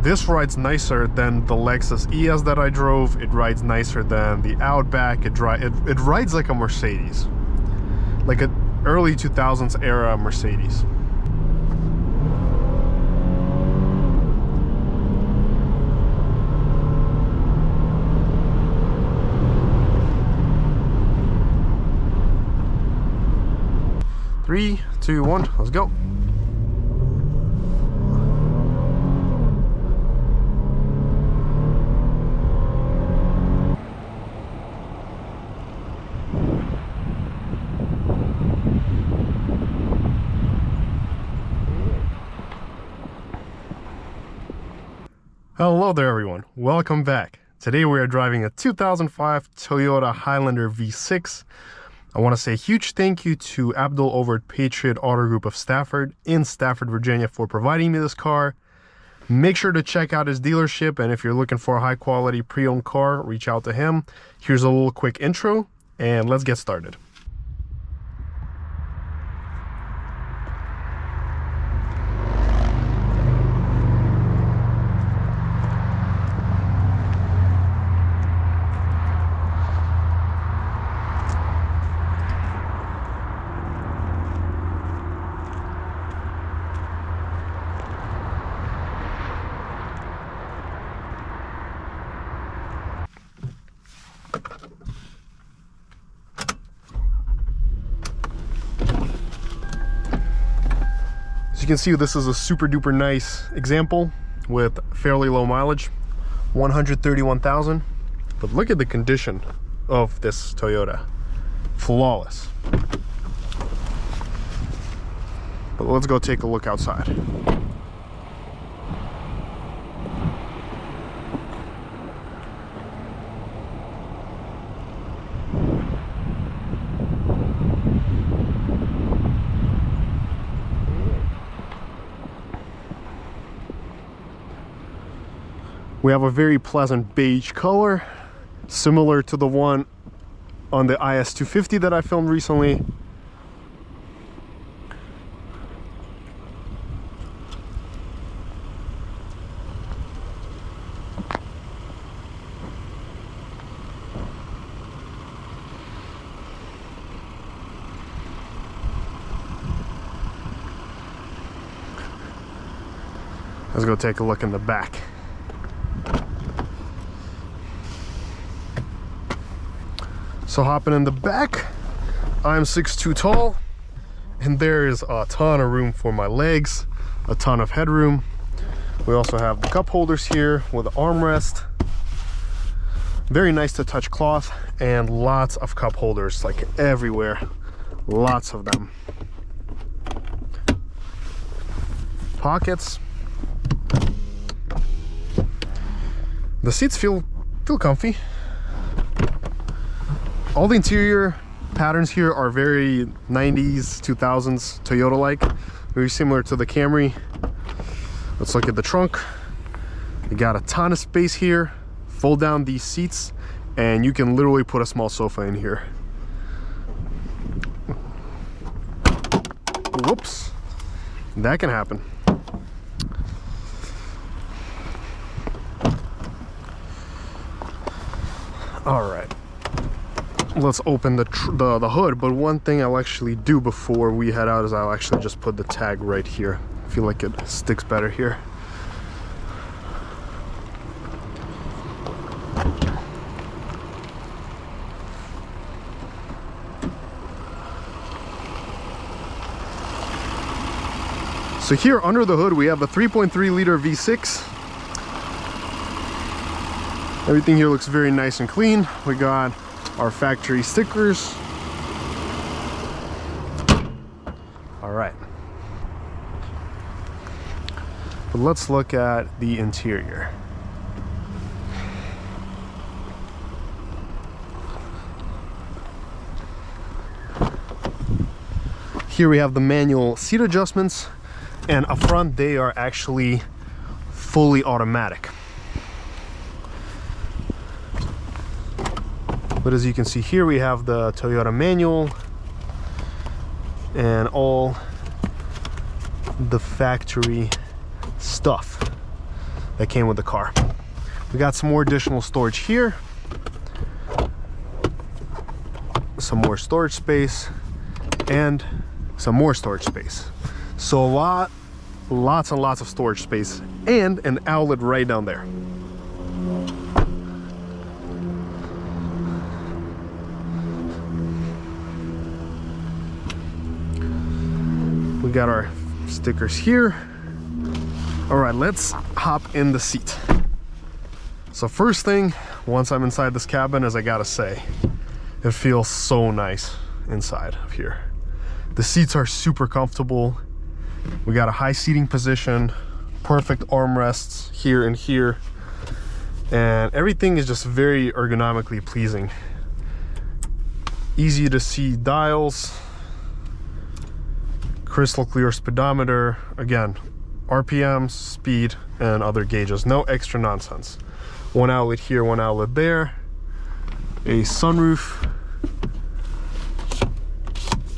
This rides nicer than the Lexus ES that I drove. It rides nicer than the Outback. It rides like a Mercedes, like an early 2000s era Mercedes. Three, two, one, let's go. Hello there everyone, welcome back. Today we are driving a 2005 Toyota Highlander V6. I want to say a huge thank you to Abdul over at Patriot Auto Group of Stafford in Stafford, Virginia for providing me this car. Make sure to check out his dealership, and if you're looking for a high quality pre-owned car, reach out to him. Here's a little quick intro and let's get started. As you can see, this is a super duper nice example with fairly low mileage, 131,000. But look at the condition of this Toyota, flawless. But let's go take a look outside. We have a very pleasant beige color, similar to the one on the IS250 that I filmed recently. Let's go take a look in the back. So hopping in the back, I'm 6'2" tall, and there's a ton of room for my legs, a ton of headroom. We also have the cup holders here with the armrest. Very nice to touch cloth, and lots of cup holders like everywhere, lots of them. Pockets. The seats feel comfy. All the interior patterns here are very 90s, 2000s Toyota-like, very similar to the Camry. Let's look at the trunk. You got a ton of space here. Fold down these seats and you can literally put a small sofa in here. Whoops, that can happen. All right. Let's open the hood, but one thing I'll actually do before we head out is I'll actually just put the tag right here. I feel like it sticks better here. So here under the hood we have a 3.3 liter V6. Everything here looks very nice and clean. We got our factory stickers. All right. But let's look at the interior. Here we have the manual seat adjustments, and up front they are actually fully automatic. But as you can see here, we have the Toyota manual and all the factory stuff. that came with the car. We got some more additional storage here, some more storage space, and some more storage space. So lots and lots of storage space, and an outlet right down there. We got our stickers here. All right, let's hop in the seat. So first thing, once I'm inside this cabin, is I gotta say, it feels so nice inside of here. The seats are super comfortable. We got a high seating position, perfect armrests here and here, and everything is just very ergonomically pleasing. Easy to see dials, crystal clear speedometer, again, RPMs, speed, and other gauges. No extra nonsense. One outlet here, one outlet there, a sunroof,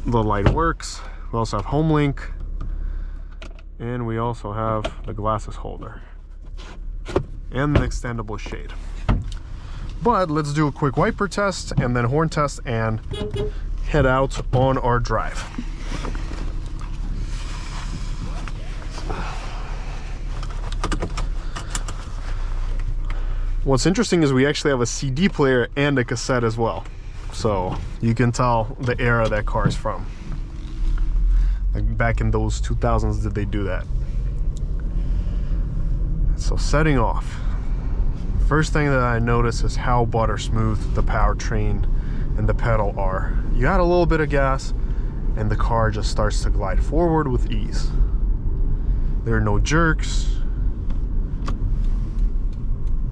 the light works. We also have home link, and we also have the glasses holder and an extendable shade. But let's do a quick wiper test and then horn test and head out on our drive. What's interesting is we actually have a CD player and a cassette as well, so you can tell the era that car is from. Like back in those 2000s did they do that. So setting off, first thing that I notice is how butter smooth the powertrain and the pedal are. You add a little bit of gas and the car just starts to glide forward with ease. There are no jerks.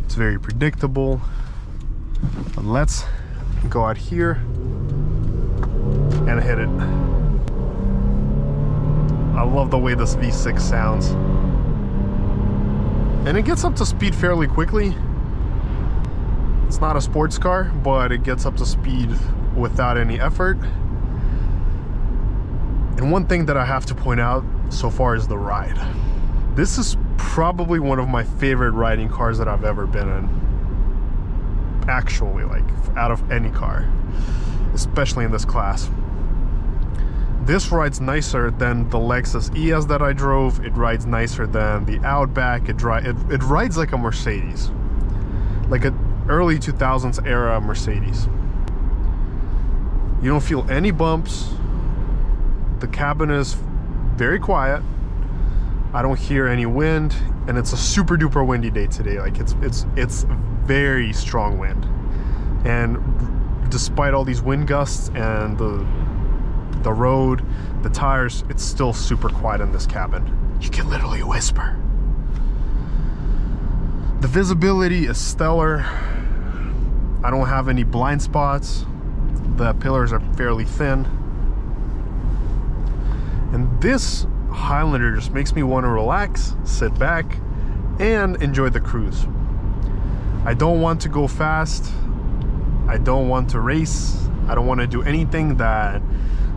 It's very predictable. But let's go out here and hit it. I love the way this V6 sounds. And it gets up to speed fairly quickly. It's not a sports car, but it gets up to speed without any effort. And one thing that I have to point out so far is the ride. This is probably one of my favorite riding cars that I've ever been in. Actually, like out of any car, especially in this class. This rides nicer than the Lexus ES that I drove. It rides nicer than the Outback. It rides like a Mercedes, like an early 2000s era Mercedes. You don't feel any bumps. The cabin is very quiet. I don't hear any wind, and it's a super duper windy day today. Like it's very strong wind, and despite all these wind gusts and the road, the tires, it's still super quiet in this cabin. You can literally whisper. The visibility is stellar. I don't have any blind spots. The pillars are fairly thin, and this Highlander just makes me want to relax, sit back, and enjoy the cruise. I don't want to go fast. I don't want to race. I don't want to do anything that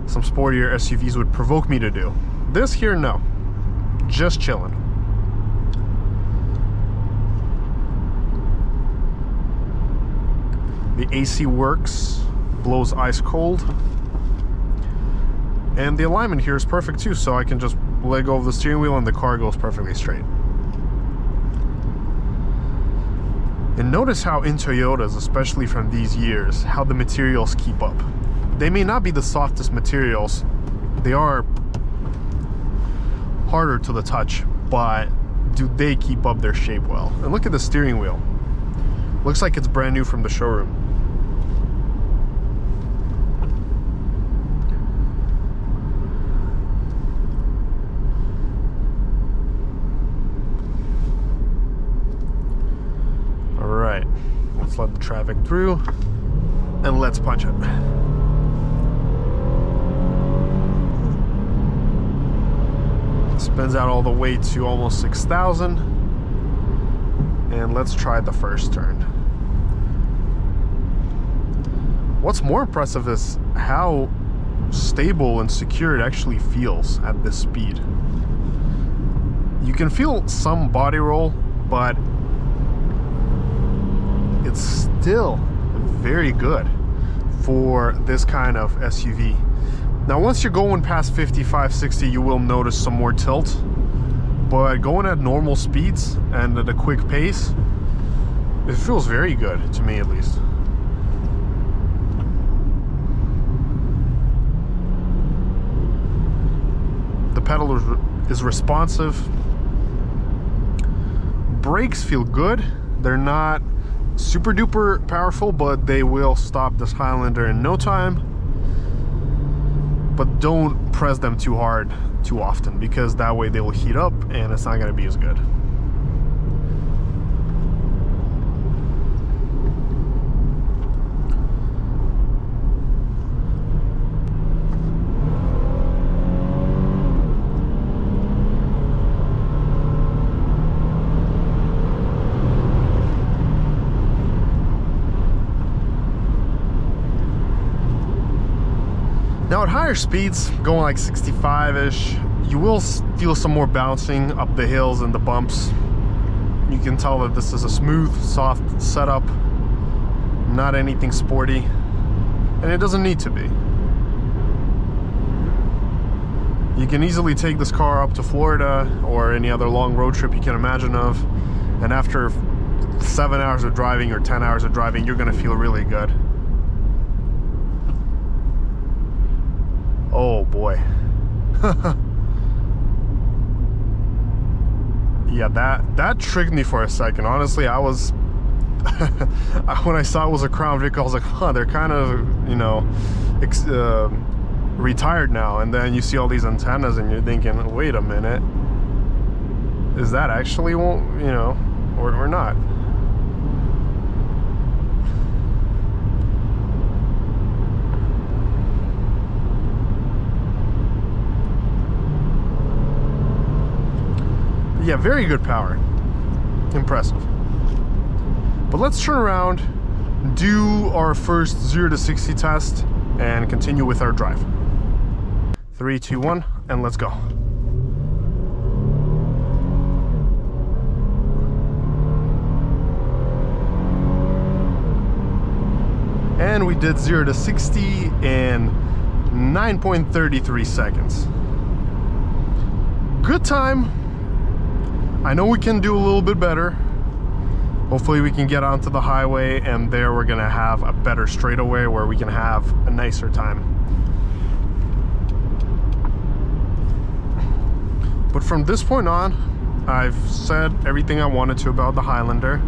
some sportier SUVs would provoke me to do. This here, no. Just chilling. The AC works, blows ice cold. And the alignment here is perfect too, so I can just let go of the steering wheel and the car goes perfectly straight. And notice how in Toyotas, especially from these years, how the materials keep up. They may not be the softest materials, they are harder to the touch, but do they keep up their shape well? And look at the steering wheel. Looks like it's brand new from the showroom. Alright, let's let the traffic through and let's punch it. Spins out all the way to almost 6,000. And let's try the first turn. What's more impressive is how stable and secure it actually feels at this speed. You can feel some body roll, but it's still very good for this kind of SUV. Now once you're going past 55, 60, you will notice some more tilt, but going at normal speeds and at a quick pace, it feels very good, to me at least. The pedal is responsive. Brakes feel good. They're not super duper powerful, but they will stop this Highlander in no time. But don't press them too hard too often, because that way they will heat up and it's not going to be as good. Now at higher speeds, going like 65-ish, you will feel some more bouncing up the hills and the bumps. You can tell that this is a smooth, soft setup, not anything sporty, and it doesn't need to be. You can easily take this car up to Florida or any other long road trip you can imagine of, and after 7 hours of driving or 10 hours of driving, you're gonna feel really good. Oh boy. Yeah, that tricked me for a second. Honestly, I was when I saw it was a Crown Vic, I was like, huh, they're kind of, you know, retired now. And then you see all these antennas and you're thinking, wait a minute, is that actually, you know, or not? Yeah, very good power. Impressive. But let's turn around, do our first 0 to 60 test, and continue with our drive. 3, 2, 1, and let's go. And we did 0 to 60 in 9.33 seconds. Good time. I know we can do a little bit better. Hopefully we can get onto the highway, and there we're gonna have a better straightaway where we can have a nicer time. But from this point on, I've said everything I wanted to about the Highlander.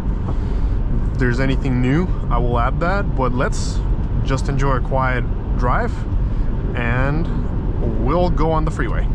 If there's anything new, I will add that, but let's just enjoy a quiet drive and we'll go on the freeway.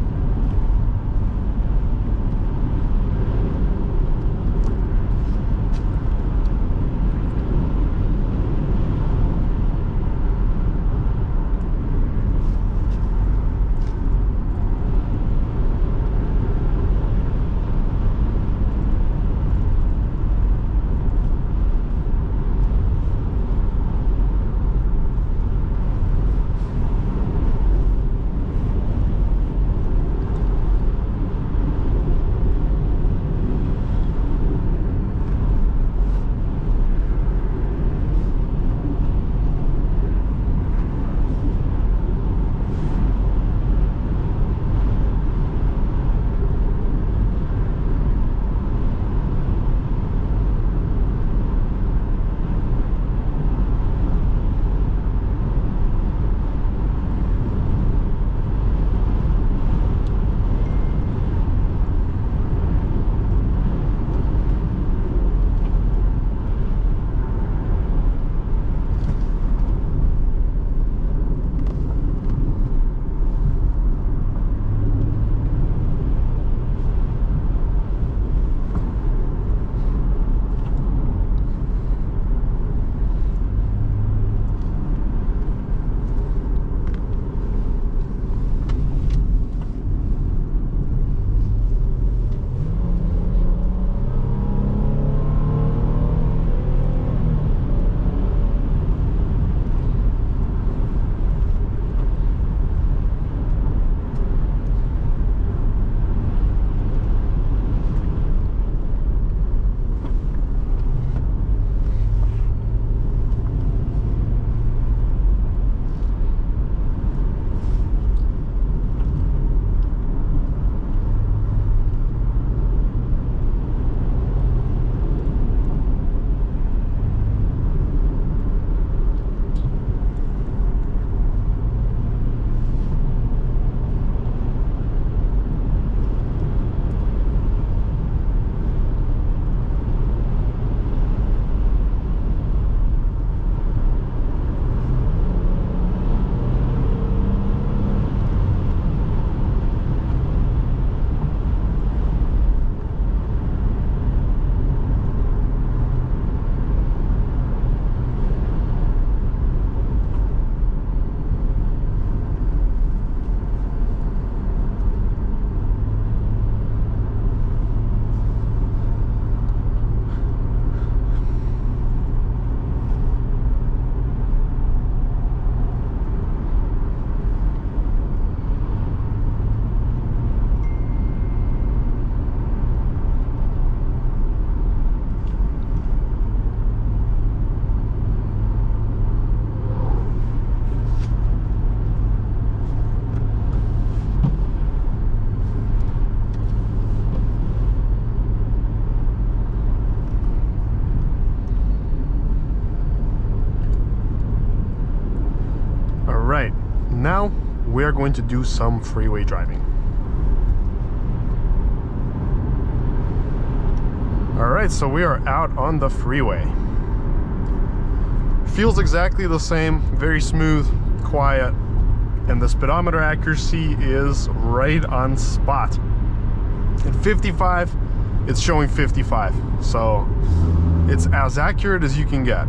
we are going to do some freeway driving. All right, so we are out on the freeway. Feels exactly the same, very smooth, quiet, and the speedometer accuracy is right on spot. At 55, it's showing 55, so it's as accurate as you can get.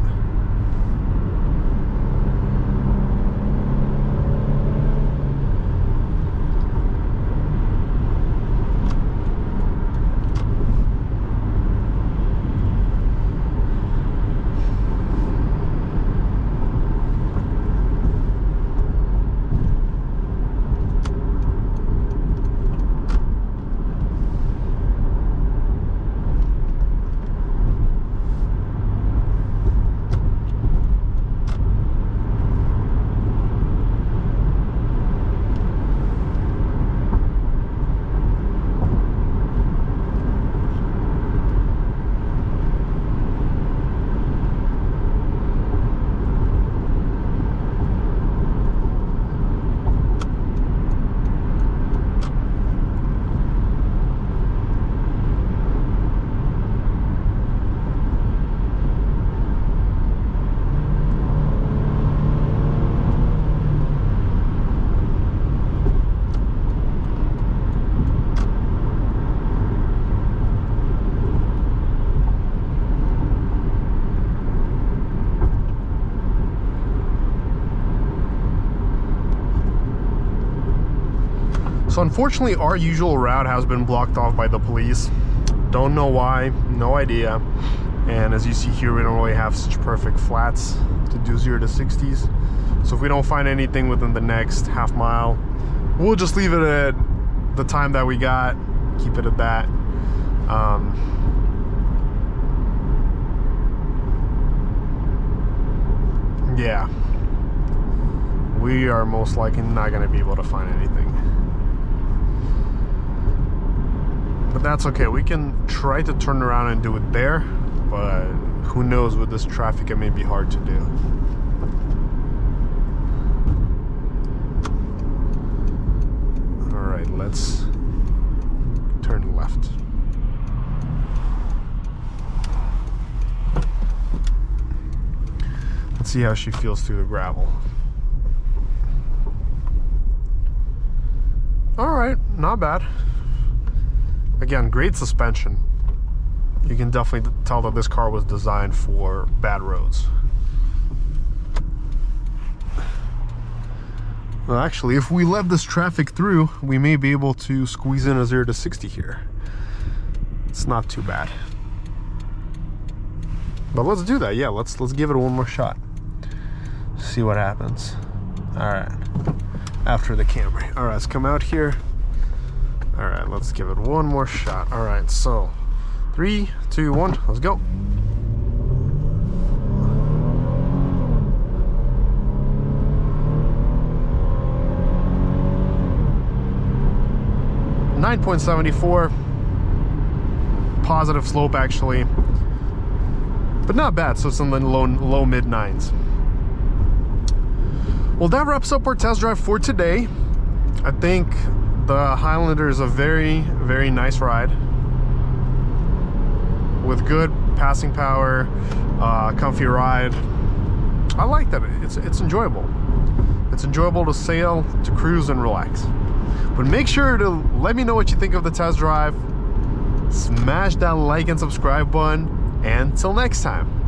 So unfortunately, our usual route has been blocked off by the police. Don't know why, no idea. And as you see here, we don't really have such perfect flats to do 0 to 60s. So if we don't find anything within the next half mile, we'll just leave it at the time that we got, keep it at that. Yeah, we are most likely not going to be able to find anything. But that's okay, we can try to turn around and do it there, but who knows, with this traffic it may be hard to do. Alright, let's turn left. Let's see how she feels through the gravel. Alright, not bad. Again, great suspension. You can definitely tell that this car was designed for bad roads. Well, actually, if we let this traffic through, we may be able to squeeze in a 0 to 60 here. It's not too bad. But let's do that. Yeah, let's give it one more shot. See what happens. All right. After the Camry. All right, let's come out here. All right, let's give it one more shot. All right, so 3, 2, 1, let's go. .74, positive slope actually, but not bad. So it's in the low mid 9s. Well, that wraps up our test drive for today. I think the Highlander is a very, very nice ride with good passing power, comfy ride. I like that. It's enjoyable. It's enjoyable to sail, to cruise, and relax. But make sure to let me know what you think of the test drive. Smash that like and subscribe button. And until next time.